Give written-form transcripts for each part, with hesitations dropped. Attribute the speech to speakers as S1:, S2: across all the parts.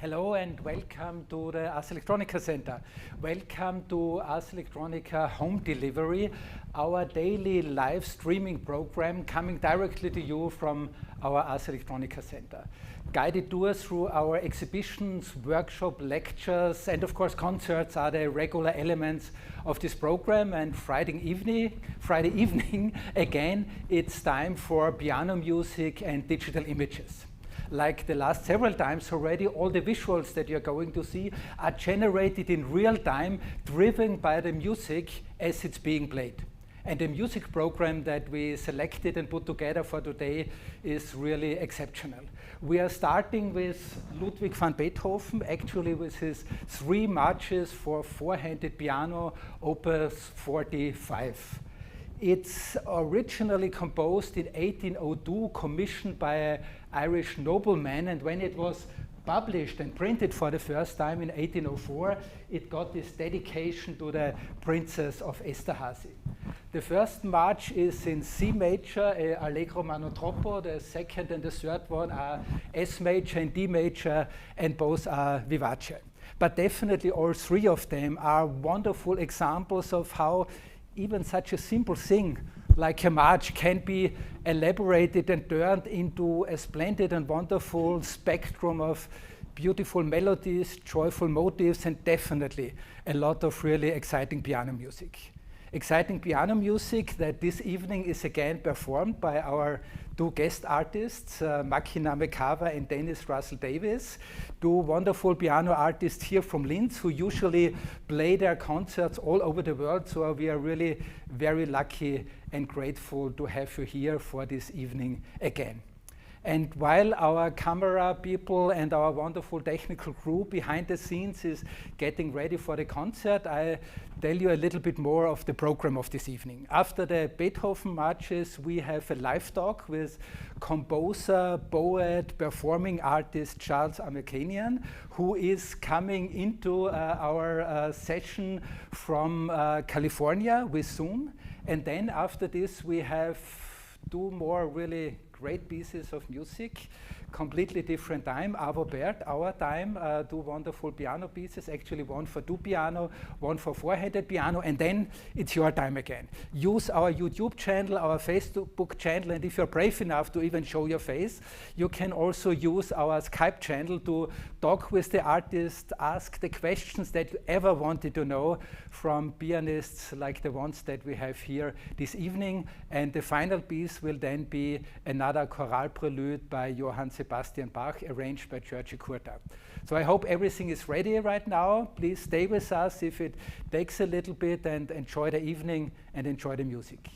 S1: Hello and welcome to the Ars Electronica Center. Welcome to Ars Electronica Home Delivery, our daily live streaming program coming directly to you from our Ars Electronica Center. Guided tours through our exhibitions, workshop, lectures, and of course concerts are the regular elements of this program. And Friday evening, again, it's time for piano music and digital images. Like the last several times already, all the visuals that you're going to see are generated in real time, driven by the music as it's being played. And the music program that we selected and put together for today is really exceptional. We are starting with Ludwig van Beethoven, actually with his 3 marches for 4-handed piano, opus 45. It's originally composed in 1802, commissioned by an Irish nobleman, and when it was published and printed for the first time in 1804, it got this dedication to the Princess of Esterhazy. The first march is in C major, Allegro mano troppo. The second and the third one are S major and D major, and both are vivace. But definitely all 3 of them are wonderful examples of how even such a simple thing like a march can be elaborated and turned into a splendid and wonderful spectrum of beautiful melodies, joyful motifs, and definitely a lot of really exciting piano music. Exciting piano music that this evening is again performed by our 2 guest artists, Maki Namekawa and Davies, 2 wonderful piano artists here from Linz who usually play their concerts all over the world. So we are really very lucky and grateful to have you here for this evening again. And while our camera people and our wonderful technical crew behind the scenes is getting ready for the concert, I tell you a little bit more of the program of this evening. After the Beethoven marches, we have a live talk with composer, poet, performing artist Charles Amerkanian, who is coming into our session from California with Zoom. And then after this, we have 2 more really great pieces of music, completely different time. Arvo Pärt, our time, 2 wonderful piano pieces, actually 1 for 2 piano, 1 for 4-handed piano, and then it's your time again. Use our YouTube channel, our Facebook channel, and if you're brave enough to even show your face, you can also use our Skype channel to talk with the artist, ask the questions that you ever wanted to know from pianists like the ones that we have here this evening. And the final piece will then be another chorale prelude by Johann Sebastian Bach, arranged by György Kurta. So I hope everything is ready right now. Please stay with us if it takes a little bit, and enjoy the evening and enjoy the music.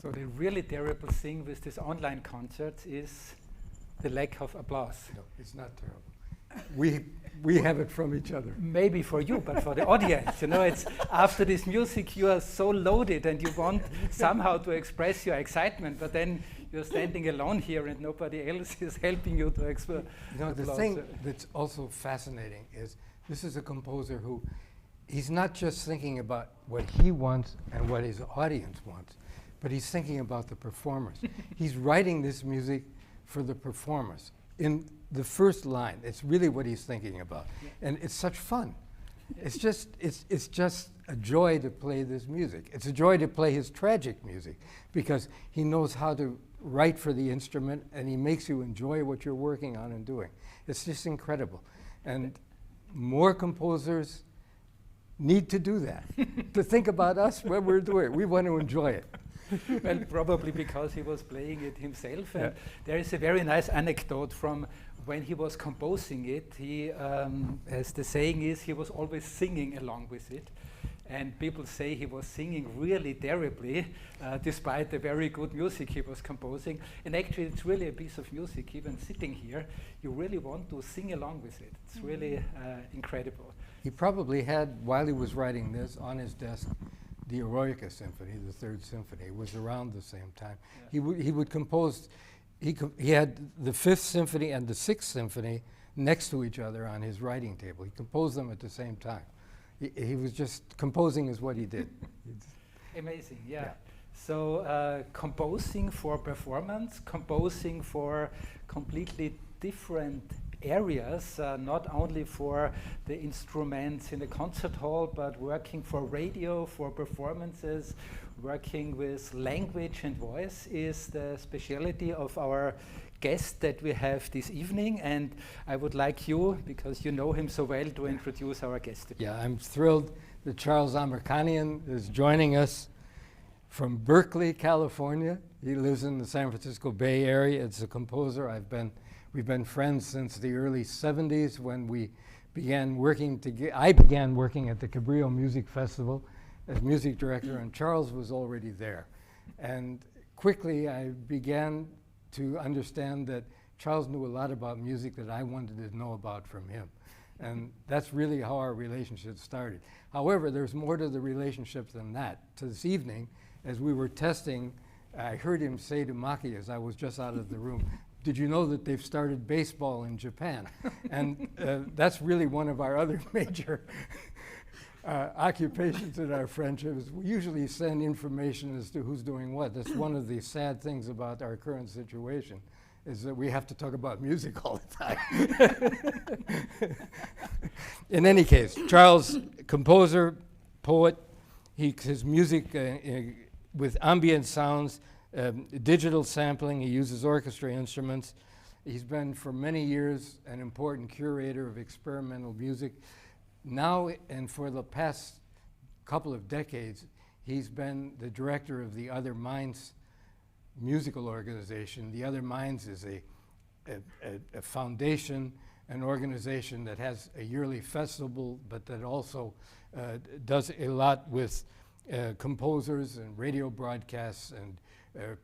S1: So the really terrible thing with this online concerts is the lack of applause.
S2: No, it's not terrible. We have it from each other.
S1: Maybe for you, but for the audience, you know, it's after this music you are so loaded and you want somehow to express your excitement, but then you're standing alone here and nobody else is helping you to express.
S2: You know, the thing that's also fascinating is this is a composer who, he's not just thinking about what he wants and what his audience wants, but he's thinking about the performers. He's writing this music for the performers. In the first line, it's really what he's thinking about. Yeah. And it's such fun. Yeah. It's just a joy to play this music. It's a joy to play his tragic music because he knows how to write for the instrument and he makes you enjoy what you're working on and doing. It's just incredible. And more composers need to do that, to think about us when we're doing it. We want to enjoy it.
S1: Well, probably because he was playing it himself. And there is a very nice anecdote from when he was composing it. He, as the saying is, he was always singing along with it. And people say he was singing really terribly, despite the very good music he was composing. And actually, it's really a piece of music. Even sitting here, you really want to sing along with it. It's really incredible.
S2: He probably had, while he was writing this, on his desk, the Eroica Symphony, the Third Symphony. It was around the same time. Yeah. He would compose, he had the Fifth Symphony and the Sixth Symphony next to each other on his writing table. He composed them at the same time. He was just, composing is what he did.
S1: Amazing, yeah. So composing for performance, composing for completely different areas, not only for the instruments in the concert hall, but working for radio, for performances, working with language and voice is the specialty of our guest that we have this evening. And I would like you, because you know him so well, to introduce our guest.
S2: Yeah, I'm thrilled that Charles Amerkanian is joining us from Berkeley, California. He lives in the San Francisco Bay Area. It's a composer. We've been friends since the early 70s when we began working together. I began working at the Cabrillo Music Festival as music director, and Charles was already there. And quickly I began to understand that Charles knew a lot about music that I wanted to know about from him. And that's really how our relationship started. However, there's more to the relationship than that. To this evening, as we were testing, I heard him say to Maki as I was just out of the room, "Did you know that they've started baseball in Japan?" And that's really one of our other major occupations in our friendship. Is we usually send information as to who's doing what. That's one of the sad things about our current situation, is that we have to talk about music all the time. In any case, Charles, composer, poet, his music with ambient sounds, digital sampling, he uses orchestra instruments. He's been for many years an important curator of experimental music. Now and for the past couple of decades, he's been the director of the Other Minds musical organization. The Other Minds is a foundation, an organization that has a yearly festival, but that also does a lot with composers and radio broadcasts and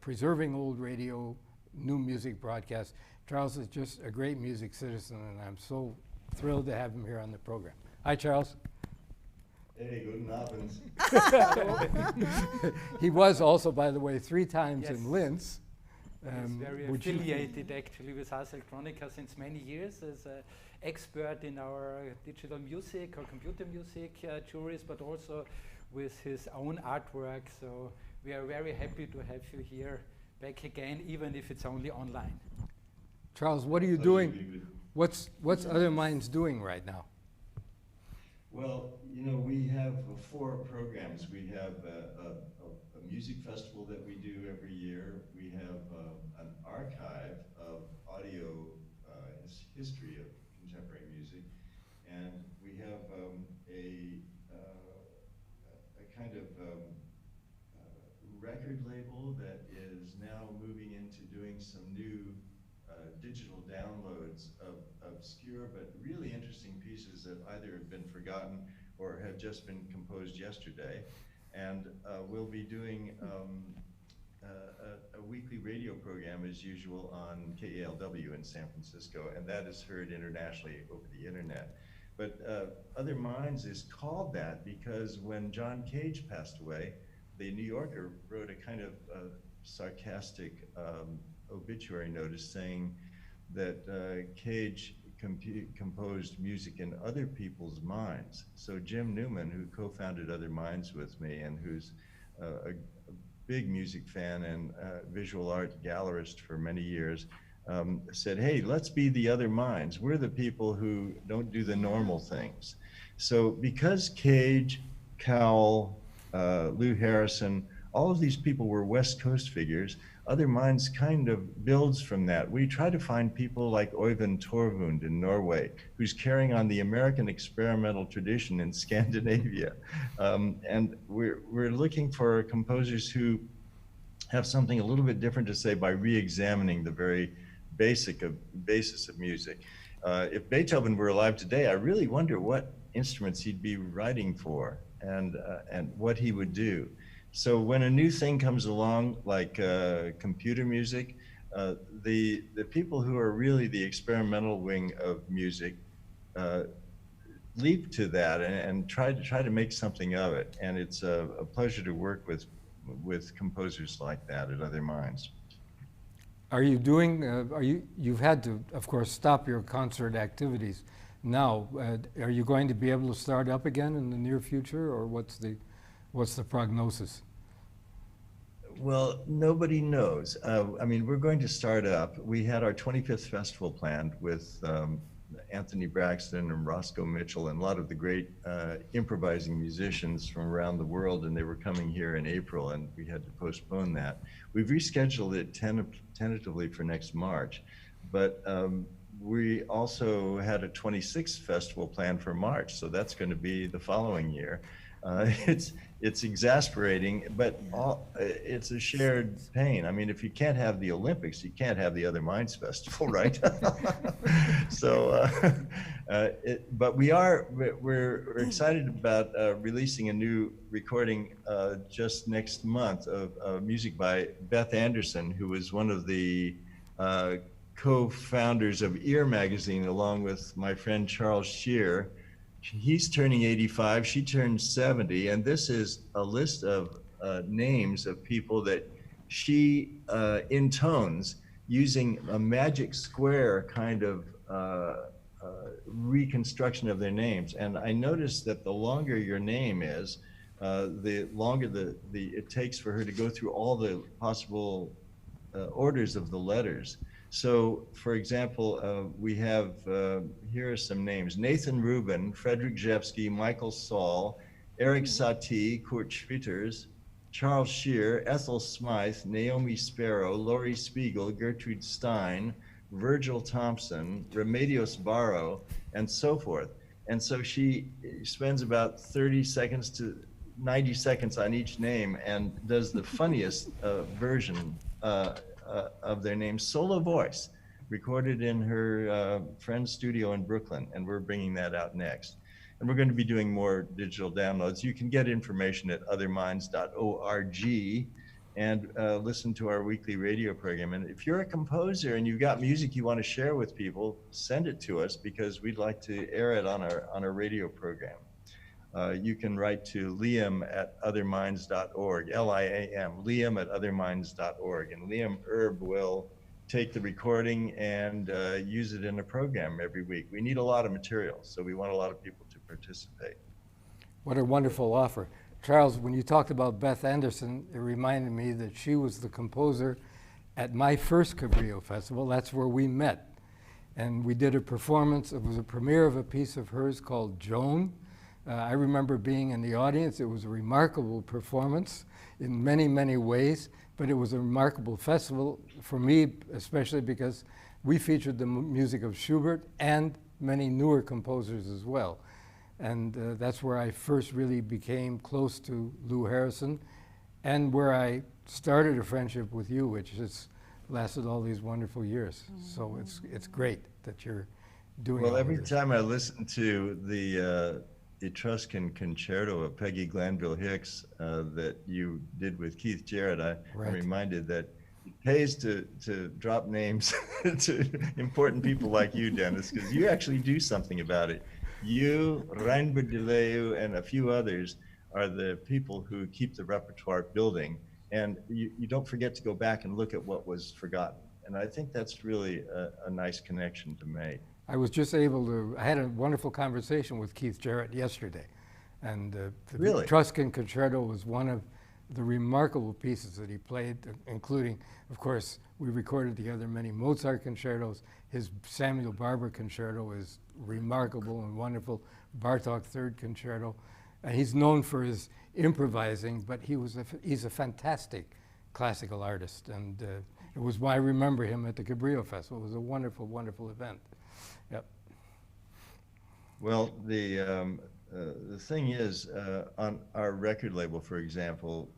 S2: preserving old radio, new music broadcasts. Charles is just a great music citizen, and I'm so thrilled to have him here on the program. Hi, Charles.
S3: Hey, guten Abend.
S2: He was also, by the way, 3 times in Linz.
S1: He's very affiliated actually with Ars Electronica since many years as an expert in our digital music or computer music juries, but also with his own artwork. So we are very happy to have you here back again, even if it's only online.
S2: Charles, what are you doing? What's Other Minds doing right now?
S3: Well, you know, we have 4 programs. We have a music festival that we do every year. We have an archive of audio history of contemporary music, and we have a kind of record label that is now moving into doing some new digital downloads of obscure but really interesting pieces that either have been forgotten or have just been composed yesterday. And we'll be doing a weekly radio program as usual on KALW in San Francisco, and that is heard internationally over the internet. But Other Minds is called that because when John Cage passed away, the New Yorker wrote a kind of sarcastic obituary notice saying that Cage composed music in other people's minds. So Jim Newman, who co-founded Other Minds with me and who's a big music fan and visual art gallerist for many years, said, hey, let's be the other minds. We're the people who don't do the normal things. So because Cage, Cowell, Lou Harrison, all of these people were West Coast figures, Other Minds kind of builds from that. We try to find people like Øyvind Torvund in Norway, who's carrying on the American experimental tradition in Scandinavia. And we're looking for composers who have something a little bit different to say by re-examining the very basis of music. If Beethoven were alive today, I really wonder what instruments he'd be writing for and what he would do. So when a new thing comes along, like computer music, the people who are really the experimental wing of music leap to that and try to make something of it. And it's a pleasure to work with composers like that at Other Minds.
S2: Are you doing, you've had to, of course, stop your concert activities now. Are you going to be able to start up again in the near future, or what's the prognosis?
S3: Well, nobody knows. I mean, we're going to start up. We had our 25th festival planned with Anthony Braxton and Roscoe Mitchell and a lot of the great improvising musicians from around the world, and they were coming here in April, and we had to postpone that. We've rescheduled it tentatively for next March, but we also had a 26th festival planned for March, so that's going to be the following year. It's exasperating, but it's a shared pain. I mean, if you can't have the Olympics, you can't have the Other Minds Festival, right? So, but we're excited about releasing a new recording just next month of music by Beth Anderson, who was one of the co-founders of Ear Magazine, along with my friend Charles Shear. He's turning 85, she turned 70, and this is a list of names of people that she intones using a magic square kind of reconstruction of their names. And I noticed that the longer your name is, the longer it takes for her to go through all the possible orders of the letters. So, for example, we have, here are some names: Nathan Rubin, Frederick Jepsky, Michael Saul, Eric Satie, Kurt Schwitters, Charles Shear, Ethel Smythe, Naomi Sparrow, Laurie Spiegel, Gertrude Stein, Virgil Thompson, Remedios Barrow, and so forth. And so she spends about 30 seconds to 90 seconds on each name and does the funniest version of their name, solo voice, recorded in her friend's studio in Brooklyn, and we're bringing that out next. And we're going to be doing more digital downloads. You can get information at otherminds.org and listen to our weekly radio program. And if you're a composer and you've got music you want to share with people, send it to us, because we'd like to air it on our radio program. You can write to liam@otherminds.org, L-I-A-M, liam@otherminds.org, and Liam Erb will take the recording and use it in a program every week. We need a lot of material, so we want a lot of people to participate.
S2: What a wonderful offer. Charles, when you talked about Beth Anderson, it reminded me that she was the composer at my first Cabrillo Festival. That's where we met. And we did a performance. It was a premiere of a piece of hers called Joan. I remember being in the audience. It was a remarkable performance in many, many ways, but it was a remarkable festival for me, especially because we featured the music of Schubert and many newer composers as well. And that's where I first really became close to Lou Harrison, and where I started a friendship with you, which has lasted all these wonderful years. So it's great that you're doing.
S3: Well, every time I listen to Etruscan concerto of Peggy Glanville Hicks that you did with Keith Jarrett, I'm reminded that it pays to drop names to important people like you, Dennis, because you actually do something about it. You, Reinbert de Leeuw, and a few others are the people who keep the repertoire building, and you don't forget to go back and look at what was forgotten. And I think that's really a nice connection to make.
S2: I was just able to, I had a wonderful conversation with Keith Jarrett yesterday. And the
S3: Really?
S2: Etruscan Concerto was one of the remarkable pieces that he played, including, of course, we recorded together many Mozart concertos. His Samuel Barber Concerto is remarkable and wonderful. Bartók Third Concerto. He's known for his improvising, but he's a fantastic classical artist. And it was why I remember him at the Cabrillo Festival. It was a wonderful, wonderful event. Yep.
S3: Well, the thing is, on our record label, for example,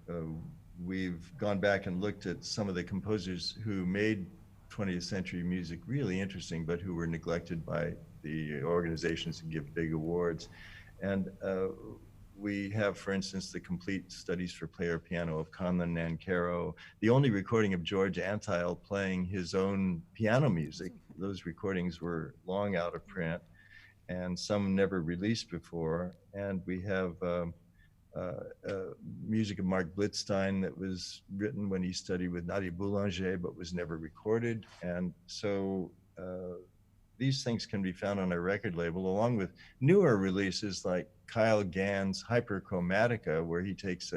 S3: we've gone back and looked at some of the composers who made 20th century music really interesting, but who were neglected by the organizations that give big awards. And we have, for instance, the complete studies for player piano of Conlon Nancarrow, the only recording of George Antheil playing his own piano music. Those recordings were long out of print, and some never released before. And we have music of Mark Blitzstein that was written when he studied with Nadia Boulanger, but was never recorded. And so these things can be found on our record label, along with newer releases like Kyle Gann's Hyperchromatica, where he takes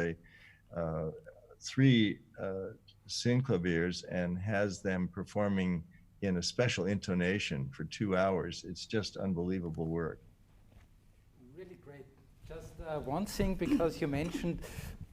S3: three synclaviers and has them performing in a special intonation for 2 hours. It's just unbelievable work.
S1: Really great. Just one thing, because you mentioned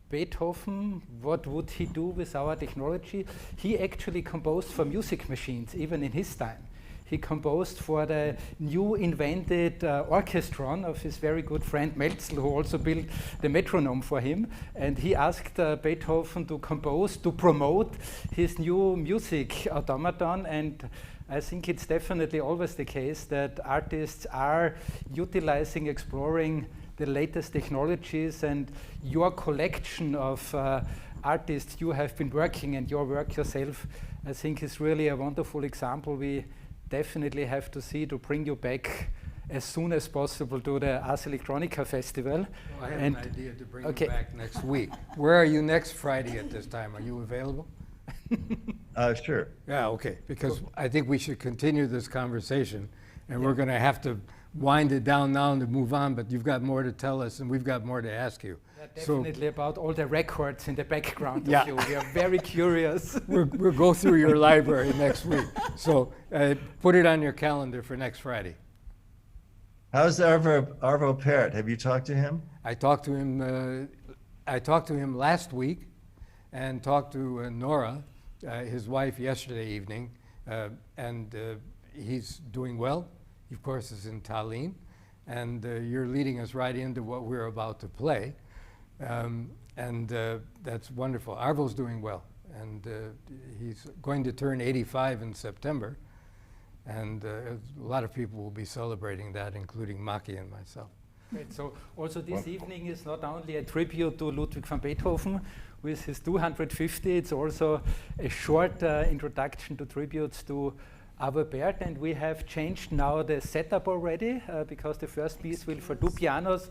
S1: Beethoven, what would he do with our technology? He actually composed for music machines, even in his time. He composed for the new invented orchestron of his very good friend Melzl, who also built the metronome for him. And he asked Beethoven to compose, to promote his new music automaton. And I think it's definitely always the case that artists are utilizing, exploring the latest technologies, and your collection of artists you have been working and your work yourself, I think is really a wonderful example. We definitely have to see to bring you back as soon as possible to the Ars Electronica Festival.
S2: Well, I have an idea to bring you back next week. Where are you next Friday at this time? Are you available?
S3: Sure.
S2: Yeah, okay, because I think we should continue this conversation, and we're going to have to wind it down now and to move on, but you've got more to tell us, and we've got more to ask you.
S1: Definitely about all the records in the background of you. We are very curious.
S2: We'll go through your library next week. So put it on your calendar for next Friday.
S3: How's Arvo Pärt? Have you talked to him?
S2: I talked to him last week, and talked to Nora, his wife, yesterday evening, and he's doing well. He, of course, is in Tallinn, and you're leading us right into what we're about to play. That's wonderful. Arvo's doing well, and he's going to turn 85 in September, and a lot of people will be celebrating that, including Maki and myself.
S1: Great. So also this evening is not only a tribute to Ludwig van Beethoven with his 250, it's also a short introduction to tributes to Arvo Pärt, and we have changed now the setup already because the first piece will for 2 pianos,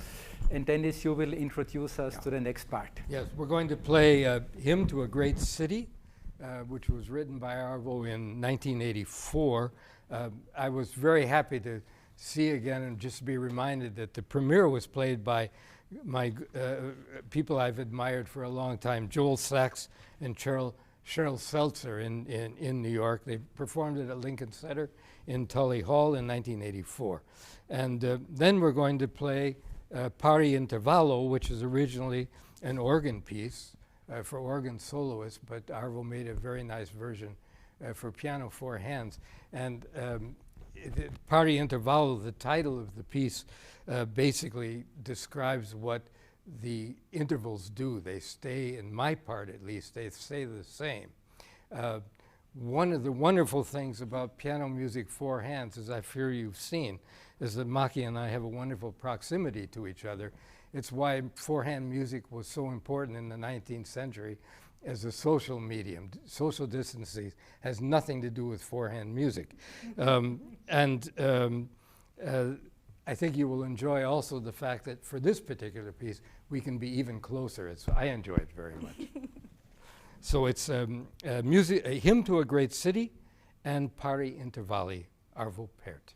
S1: and Dennis, you will introduce us to the next part.
S2: Yes, we're going to play Hymn to a Great City, which was written by Arvo in 1984. I was very happy to see again and just be reminded that the premiere was played by my people I've admired for a long time, Joel Sachs and Cheryl Seltzer in New York. They performed it at Lincoln Center in Tully Hall in 1984. And then we're going to play Pari Intervallo, which is originally an organ piece for organ soloists, but Arvo made a very nice version for piano 4 hands. And Pari Intervallo, the title of the piece, basically describes what the intervals do. They stay, in my part at least, they stay the same. one of the wonderful things about piano music four hands, as I fear you've seen, is that Maki and I have a wonderful proximity to each other. It's why four-hand music was so important in the 19th century as a social medium. Social distancing has nothing to do with four-hand music. I think you will enjoy also the fact that for this particular piece, we can be even closer. I enjoy it very much. So it's a hymn to a great city and Pari Intervalli, Arvo Pärt.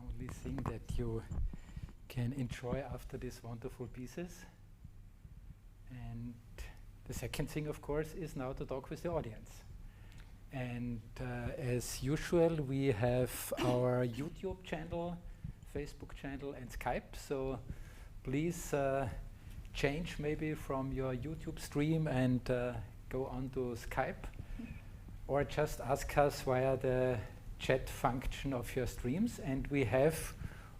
S1: only thing that you can enjoy after these wonderful pieces. And the second thing, of course, is now to talk with the audience. And as usual, we have our YouTube channel, Facebook channel, and Skype. So please change maybe from your YouTube stream and go on to Skype, or just ask us via the chat function of your streams. And we have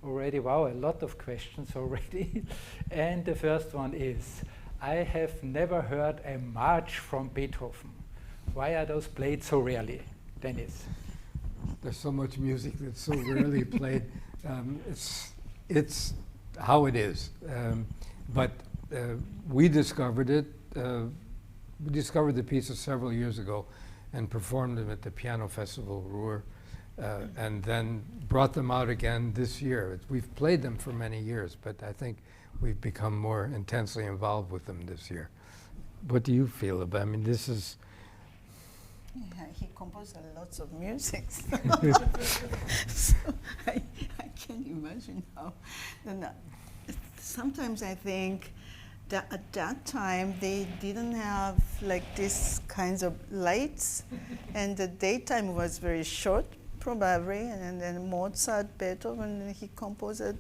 S1: already, wow, a lot of questions already. And the first one is, I have never heard a march from Beethoven. Why are those played so rarely? Dennis?
S2: There's so much music that's so rarely played. It's how it is. But we discovered it. We discovered the pieces several years ago and performed them at the Piano Festival Ruhr, and then brought them out again this year. We've played them for many years, but I think we've become more intensely involved with them this year. What do you feel about it? I mean, this is...
S4: Yeah, he composed lots of music. So I can't imagine how. And, sometimes I think that at that time they didn't have like these kinds of lights, and the daytime was very short, probably. And then Mozart, Beethoven, he composed it,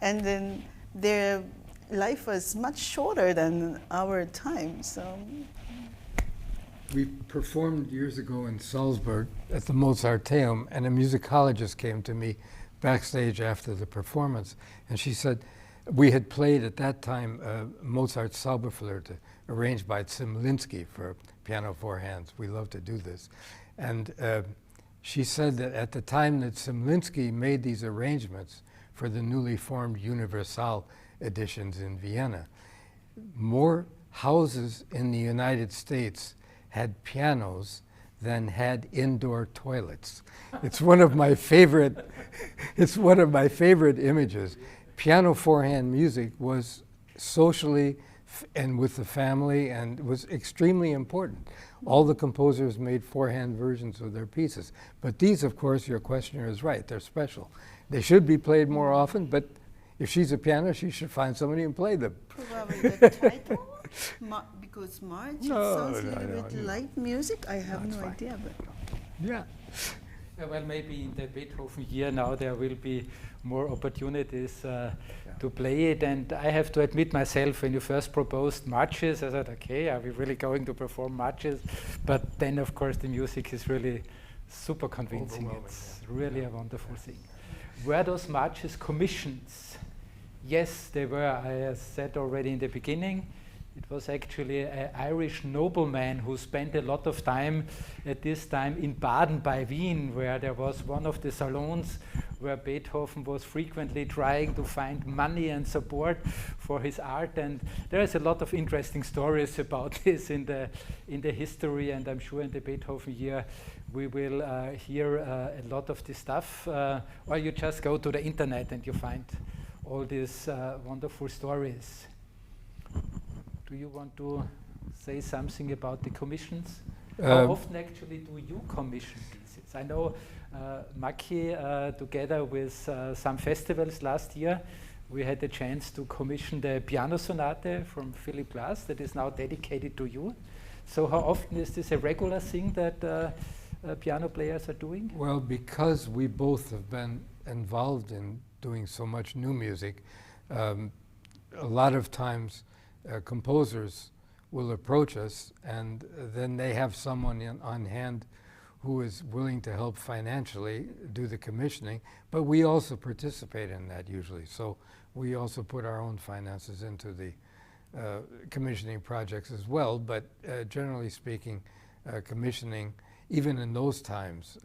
S4: and then their life was much shorter than our time. So.
S2: We performed years ago in Salzburg at the Mozarteum, and a musicologist came to me backstage after the performance, and she said, we had played at that time Mozart's Zauberflöte, arranged by Zemlinsky for piano four hands. We love to do this. And she said that at the time that Zemlinsky made these arrangements for the newly formed Universal editions in Vienna, more houses in the United States had pianos than had indoor toilets. It's one of my favorite, it's one of my favorite images. Piano four-hand music was socially and with the family, and was extremely important. All the composers made four-hand versions of their pieces. But these, of course, your questioner is right, they're special. They should be played more often, but if she's a pianist, she should find somebody and play them.
S4: Probably the title? Because March sounds a little bit light music. I have no idea, but
S2: yeah.
S1: Well, maybe in the Beethoven year now there will be more opportunities to play it. And I have to admit myself, when you first proposed marches, I thought, okay, are we really going to perform marches? But then, of course, the music is really super convincing. It's really a wonderful thing. Were those marches commissions? Yes, they were. I said already in the beginning, it was actually an Irish nobleman who spent a lot of time at this time in Baden by Wien, where there was one of the salons where Beethoven was frequently trying to find money and support for his art. And there is a lot of interesting stories about this in the history, and I'm sure in the Beethoven year we will hear a lot of this stuff. Or you just go to the internet and you find all these wonderful stories. Do you want to say something about the commissions? How often actually do you commission pieces? I know Maki, together with some festivals last year, we had the chance to commission the piano sonate from Philip Glass that is now dedicated to you. So how often is this a regular thing that piano players are doing?
S2: Well, because we both have been involved in doing so much new music, a lot of times composers will approach us, and then they have someone on hand who is willing to help financially do the commissioning, but we also participate in that usually. So we also put our own finances into the commissioning projects as well, but generally speaking, commissioning, even in those times,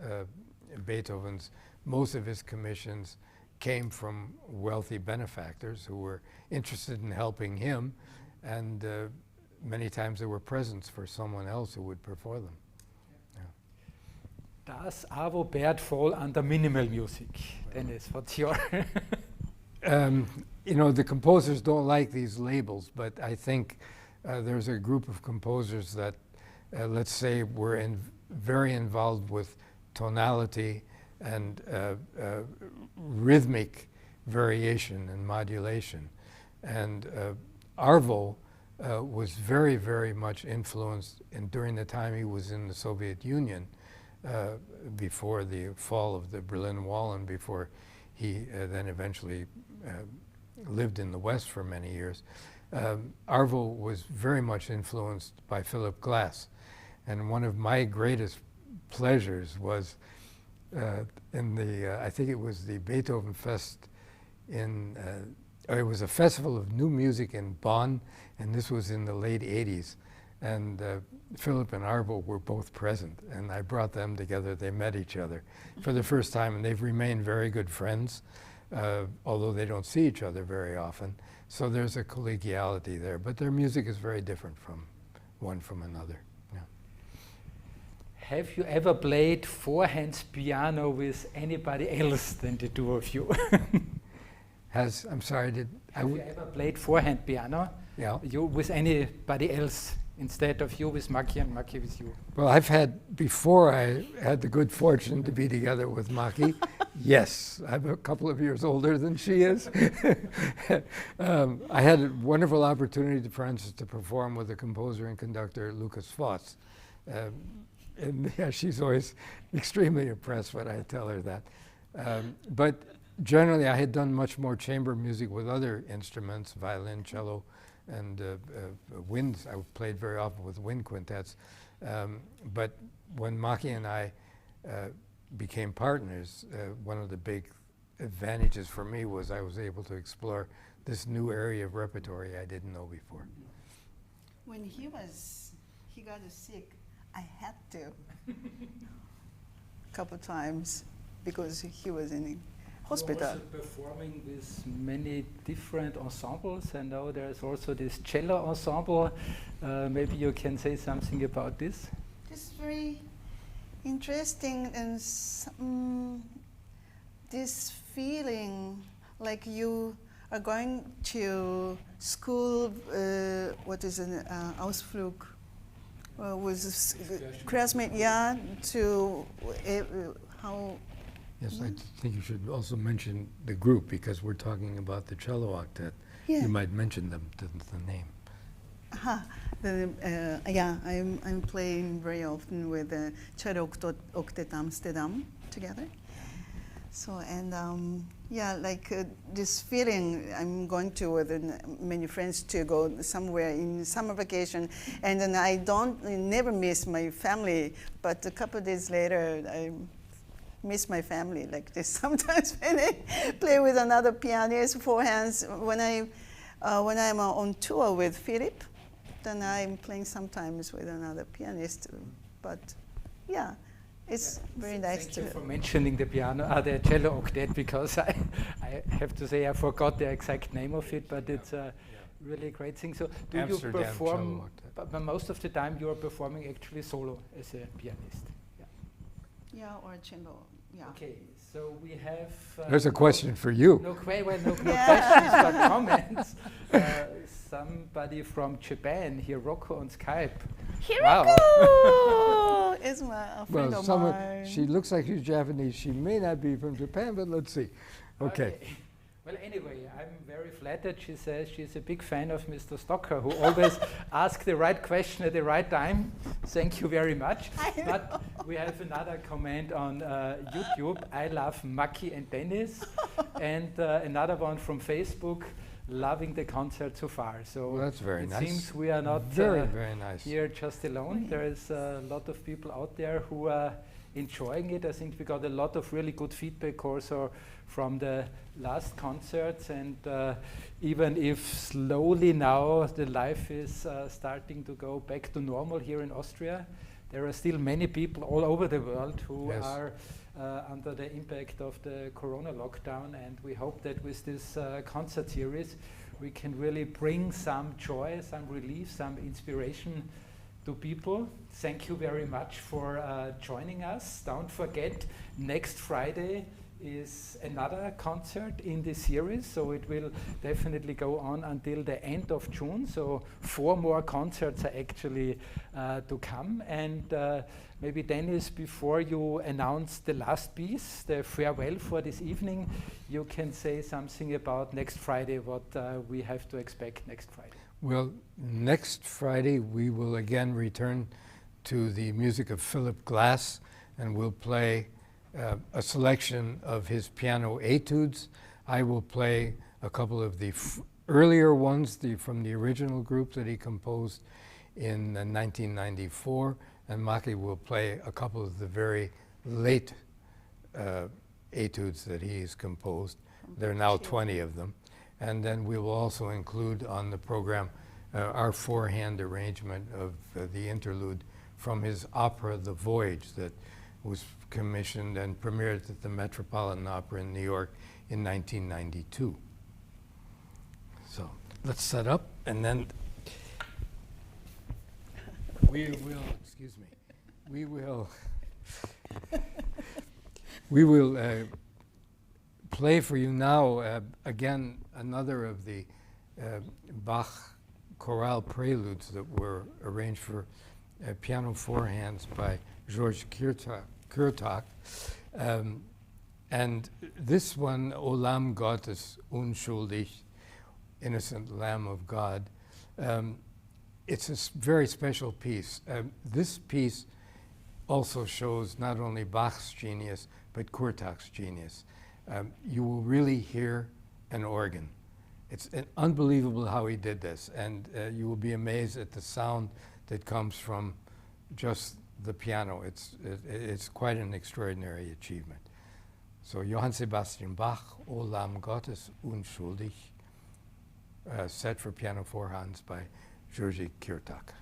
S2: Beethoven's, most of his commissions came from wealthy benefactors who were interested in helping him, and many times there were presents for someone else who would perform them. Yeah.
S1: Does Arvo Pärt fall under minimal music? Dennis, what's your...
S2: You know, the composers don't like these labels, but I think there's a group of composers that, let's say, were very involved with tonality and rhythmic variation and modulation. And Arvo was very, very much influenced, and during the time he was in the Soviet Union, before the fall of the Berlin Wall and before he then eventually lived in the West for many years, Arvo was very much influenced by Philip Glass. And one of my greatest pleasures was in the, I think it was the Beethoven Fest in, it was a festival of new music in Bonn, and this was in the late 80s. And Philip and Arvo were both present, and I brought them together. They met each other for the first time, and they've remained very good friends, although they don't see each other very often. So there's a collegiality there, but their music is very different from one from another. Yeah.
S1: Have you ever played four-hands piano with anybody else than the two of you?
S2: I'm sorry,
S1: have you ever played four-hand piano?
S2: Yeah.
S1: You with anybody else instead of you with Maki and Maki with you?
S2: Well, I've had, before I had the good fortune to be together with Maki, yes, I'm a couple of years older than she is. I had a wonderful opportunity, for instance, to perform with the composer and conductor Lucas Voss. And yeah, she's always extremely impressed when I tell her that. But generally, I had done much more chamber music with other instruments, violin, cello, and winds. I played very often with wind quintets. But when Maki and I became partners, one of the big advantages for me was I was able to explore this new area of repertory I didn't know before.
S4: When he got sick, I had to a couple times because he was in hospital.
S1: You're also performing with many different ensembles, and now there's also this cello ensemble. Maybe you can say something about this.
S4: It's very interesting, and this feeling like you are going to school, what is an Ausflug, with classmate, yeah, to how.
S2: Yes, I think you should also mention the group, because we're talking about the cello octet.
S4: Yeah.
S2: You might mention them to the name.
S4: Yeah, I'm playing very often with the cello octet Amsterdam together. So, and yeah, like this feeling, I'm going to with many friends to go somewhere in summer vacation, and then I never miss my family, but a couple of days later, I miss my family like this. Sometimes when I play with another pianist, four hands, when I'm on tour with Philip, then I'm playing sometimes with another pianist. But yeah, it's very nice to.
S1: Thank you for mentioning the piano, the cello octet, because I have to say I forgot the exact name of it, but it's a really great thing. So do
S2: Amsterdam
S1: you perform?
S2: cello octet.
S1: But most of the time you are performing actually solo as a pianist.
S4: Yeah, or cello. Yeah.
S1: Okay, so we have.
S2: There's a question for you.
S1: No questions but comments. Somebody from Japan, Hiroko on Skype.
S4: Hiroko is a friend of mine.
S2: She looks like she's Japanese. She may not be from Japan, but let's see. Okay.
S1: Well, anyway, I'm very flattered. She says she's a big fan of Mr. Stocker, who always asks the right question at the right time. Thank you very much. But we have another comment on YouTube. I love Maki and Dennis. And another one from Facebook, loving the concert so far. So
S2: well, that's very nice.
S1: It seems we are not
S2: very nice.
S1: here just alone. There is a lot of people out there who are enjoying it. I think we got a lot of really good feedback also from the last concerts, and even if slowly now the life is starting to go back to normal here in Austria, there are still many people all over the world who are under the impact of the Corona lockdown, and we hope that with this concert series we can really bring some joy, some relief, some inspiration to people. Thank you very much for joining us. Don't forget, next Friday is another concert in the series, so it will definitely go on until the end of June. So 4 more concerts are actually to come. And maybe Dennis, before you announce the last piece, the farewell for this evening, you can say something about next Friday, what we have to expect next Friday.
S2: Well, next Friday we will again return to the music of Philip Glass, and we'll play a selection of his piano etudes. I will play a couple of the earlier ones from the original group that he composed in 1994, and Maki will play a couple of the very late etudes that he's composed. There are now 20 of them. And then we will also include on the program our 4-hand arrangement of the interlude from his opera, The Voyage, that was commissioned and premiered at the Metropolitan Opera in New York in 1992. So let's set up, and then we will, excuse me, we will play for you now again another of the Bach chorale preludes that were arranged for piano 4 hands by George Kurtak. And this one, O Lamm Gottes, unschuldig, Innocent Lamb of God, it's a very special piece. This piece also shows not only Bach's genius, but Kurtak's genius. You will really hear an organ. It's unbelievable how he did this, and you will be amazed at the sound that comes from just the piano. It's quite an extraordinary achievement. So Johann Sebastian Bach, O Lamm Gottes, unschuldig, set for piano 4 hands by Georgi Kurtak.